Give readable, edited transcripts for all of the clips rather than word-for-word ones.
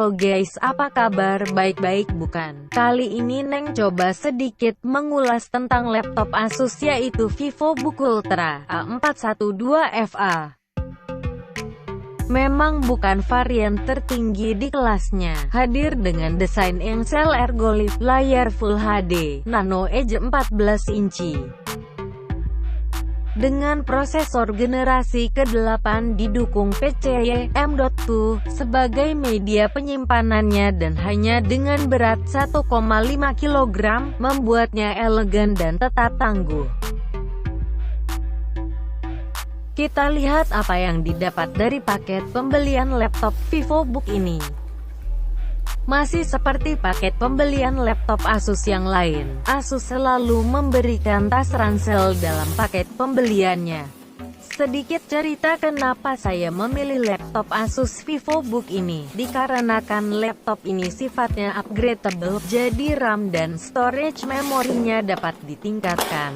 Halo guys, apa kabar? Baik-baik bukan? Kali ini Neng coba sedikit mengulas tentang laptop Asus yaitu VivoBook Ultra A412FA. Memang bukan varian tertinggi di kelasnya, hadir dengan desain engsel ergolit, layar Full HD, Nano Edge 14 inci. Dengan prosesor generasi ke-8 didukung PCIe M.2 sebagai media penyimpanannya dan hanya dengan berat 1,5 kg, membuatnya elegan dan tetap tangguh. Kita lihat apa yang didapat dari paket pembelian laptop VivoBook ini. Masih seperti paket pembelian laptop Asus yang lain, Asus selalu memberikan tas ransel dalam paket pembeliannya. Sedikit cerita kenapa saya memilih laptop Asus VivoBook ini, dikarenakan laptop ini sifatnya upgradable, jadi RAM dan storage memorinya dapat ditingkatkan.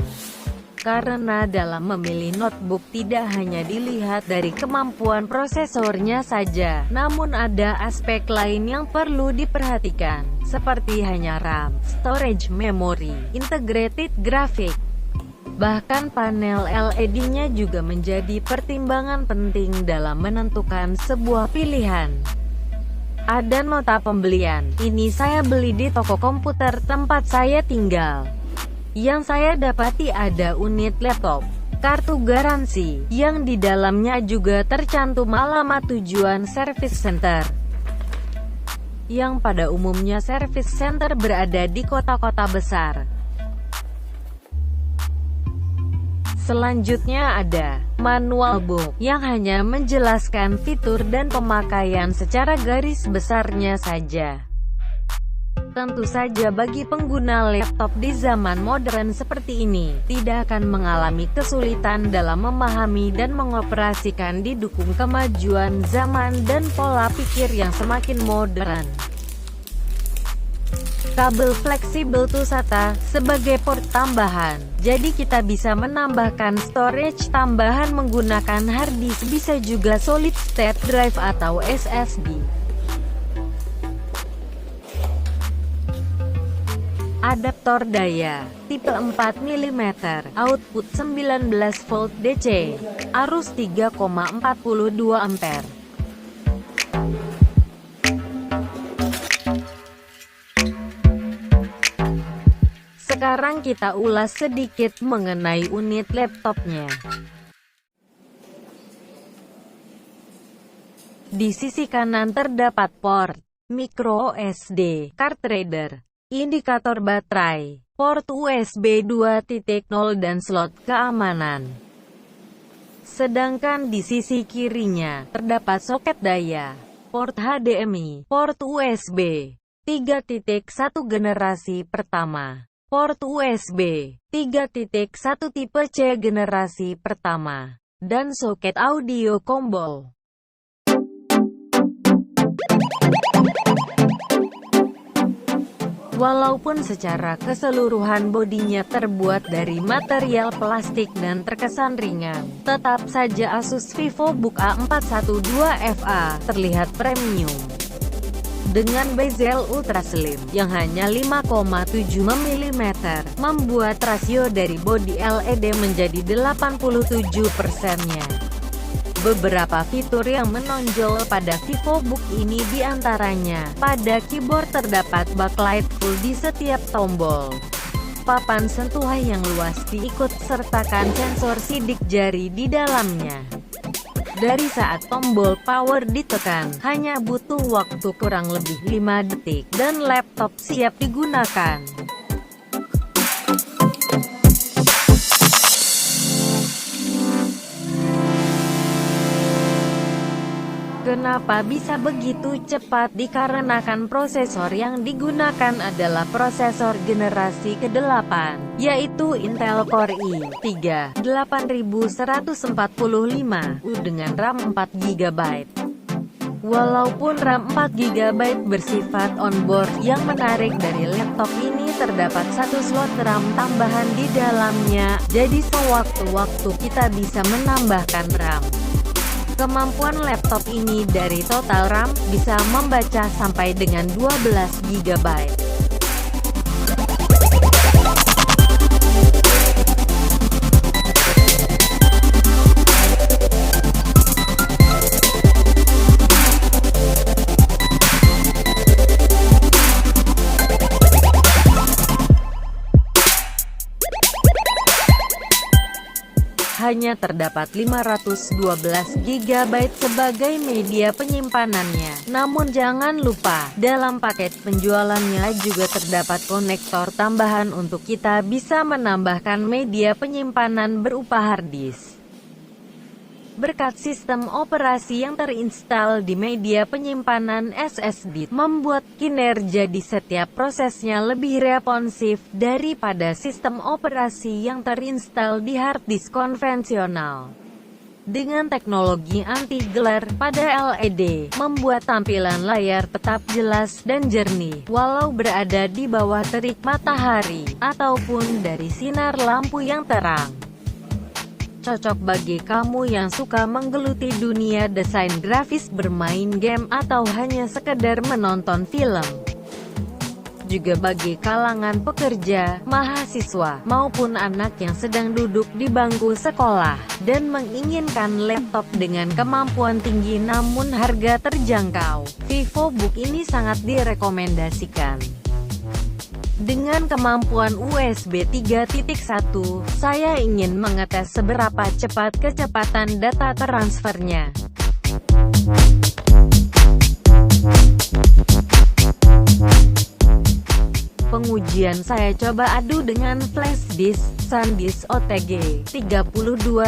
Karena dalam memilih notebook tidak hanya dilihat dari kemampuan prosesornya saja, namun ada aspek lain yang perlu diperhatikan, seperti hanya RAM, storage memory, integrated graphic. Bahkan panel LED-nya juga menjadi pertimbangan penting dalam menentukan sebuah pilihan. Ada nota pembelian, ini saya beli di toko komputer tempat saya tinggal. Yang saya dapati ada unit laptop, kartu garansi, yang di dalamnya juga tercantum alamat tujuan service center. Yang pada umumnya service center berada di kota-kota besar. Selanjutnya ada manual book, yang hanya menjelaskan fitur dan pemakaian secara garis besarnya saja. Tentu saja bagi pengguna laptop di zaman modern seperti ini, tidak akan mengalami kesulitan dalam memahami dan mengoperasikan didukung kemajuan zaman dan pola pikir yang semakin modern. Kabel fleksibel SATA sebagai port tambahan, jadi kita bisa menambahkan storage tambahan menggunakan hard disk, bisa juga solid state drive atau SSD. Adaptor daya, tipe 4 mm, output 19 volt DC, arus 3,42 ampere. Sekarang kita ulas sedikit mengenai unit laptopnya. Di sisi kanan terdapat port micro SD, card reader, indikator baterai, port USB 2.0 dan slot keamanan. Sedangkan di sisi kirinya, terdapat soket daya, port HDMI, port USB 3.1 generasi pertama, port USB 3.1 tipe C generasi pertama, dan soket audio combo. Walaupun secara keseluruhan bodinya terbuat dari material plastik dan terkesan ringan, tetap saja Asus VivoBook A412FA terlihat premium. Dengan bezel ultra slim yang hanya 5,7 mm, membuat rasio dari bodi LED menjadi 87%-nya. Beberapa fitur yang menonjol pada VivoBook ini diantaranya, pada keyboard terdapat backlight full di setiap tombol. Papan sentuhan yang luas diikut sertakan sensor sidik jari di dalamnya. Dari saat tombol power ditekan, hanya butuh waktu kurang lebih 5 detik, dan laptop siap digunakan. Kenapa bisa begitu cepat? Dikarenakan prosesor yang digunakan adalah prosesor generasi ke-8, yaitu Intel Core i3 8145U dengan RAM 4GB. Walaupun RAM 4GB bersifat onboard, yang menarik dari laptop ini terdapat satu slot RAM tambahan di dalamnya, jadi sewaktu-waktu kita bisa menambahkan RAM. Kemampuan laptop ini dari total RAM, bisa membaca sampai dengan 12 GB. Hanya terdapat 512 GB sebagai media penyimpanannya. Namun jangan lupa, dalam paket penjualannya juga terdapat konektor tambahan untuk kita bisa menambahkan media penyimpanan berupa hard disk. Berkat sistem operasi yang terinstal di media penyimpanan SSD, membuat kinerja di setiap prosesnya lebih responsif daripada sistem operasi yang terinstal di hard disk konvensional. Dengan teknologi anti-glare pada LED, membuat tampilan layar tetap jelas dan jernih, walau berada di bawah terik matahari, ataupun dari sinar lampu yang terang. Cocok bagi kamu yang suka menggeluti dunia desain grafis, bermain game, atau hanya sekedar menonton film. Juga bagi kalangan pekerja, mahasiswa, maupun anak yang sedang duduk di bangku sekolah, dan menginginkan laptop dengan kemampuan tinggi namun harga terjangkau. VivoBook ini sangat direkomendasikan. Dengan kemampuan USB 3.1, saya ingin mengetes seberapa cepat kecepatan data transfernya. Pengujian saya coba adu dengan flash disk SanDisk OTG 32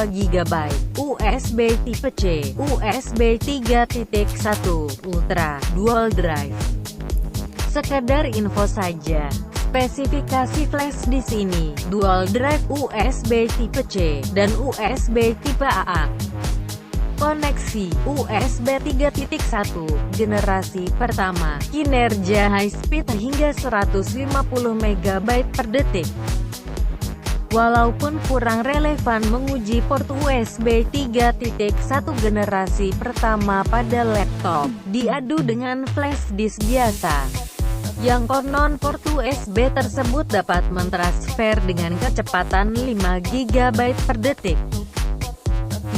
GB, USB tipe C, USB 3.1, Ultra, Dual Drive. Sekedar info saja. Spesifikasi flash disk ini, dual drive USB tipe C, dan USB tipe AA. Koneksi, USB 3.1, generasi pertama, kinerja high speed hingga 150 MB per detik. Walaupun kurang relevan menguji port USB 3.1 generasi pertama pada laptop, diadu dengan flash disk biasa. Yang konon port USB tersebut dapat mentransfer dengan kecepatan 5 GB per detik.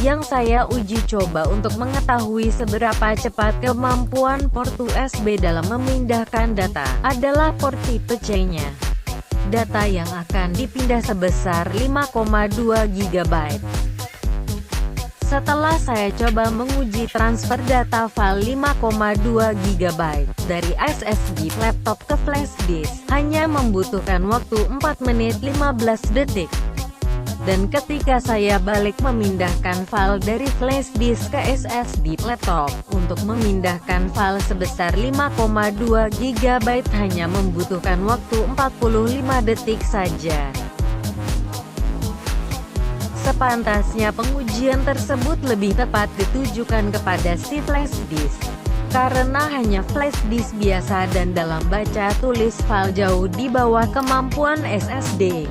Yang saya uji coba untuk mengetahui seberapa cepat kemampuan port USB dalam memindahkan data, adalah port tipe C-nya. Data yang akan dipindah sebesar 5,2 GB. Setelah saya coba menguji transfer data file 5,2 GB dari SSD laptop ke flash disk, hanya membutuhkan waktu 4 menit 15 detik. Dan ketika saya balik memindahkan file dari flash disk ke SSD laptop, untuk memindahkan file sebesar 5,2 GB hanya membutuhkan waktu 45 detik saja. Sepantasnya pengujian tersebut lebih tepat ditujukan kepada si flash disk, karena hanya flash disk biasa dan dalam baca tulis file jauh di bawah kemampuan SSD.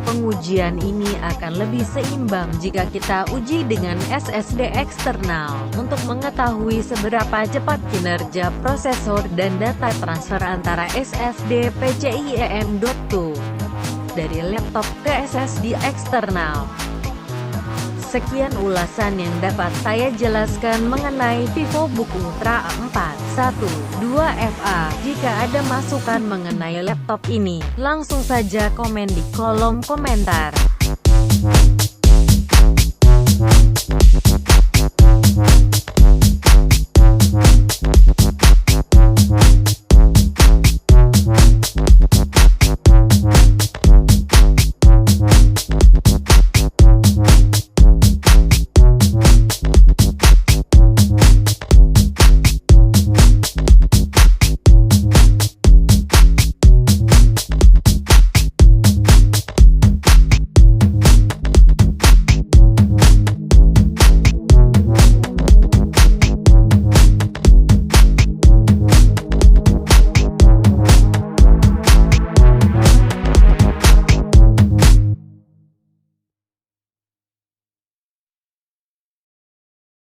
Pengujian ini akan lebih seimbang jika kita uji dengan SSD eksternal, untuk mengetahui seberapa cepat kinerja prosesor dan data transfer antara SSD PCIe M.2 dari laptop ke SSD eksternal. Sekian ulasan yang dapat saya jelaskan mengenai VivoBook Ultra A412FA. Jika ada masukan mengenai laptop ini, langsung saja komen di kolom komentar.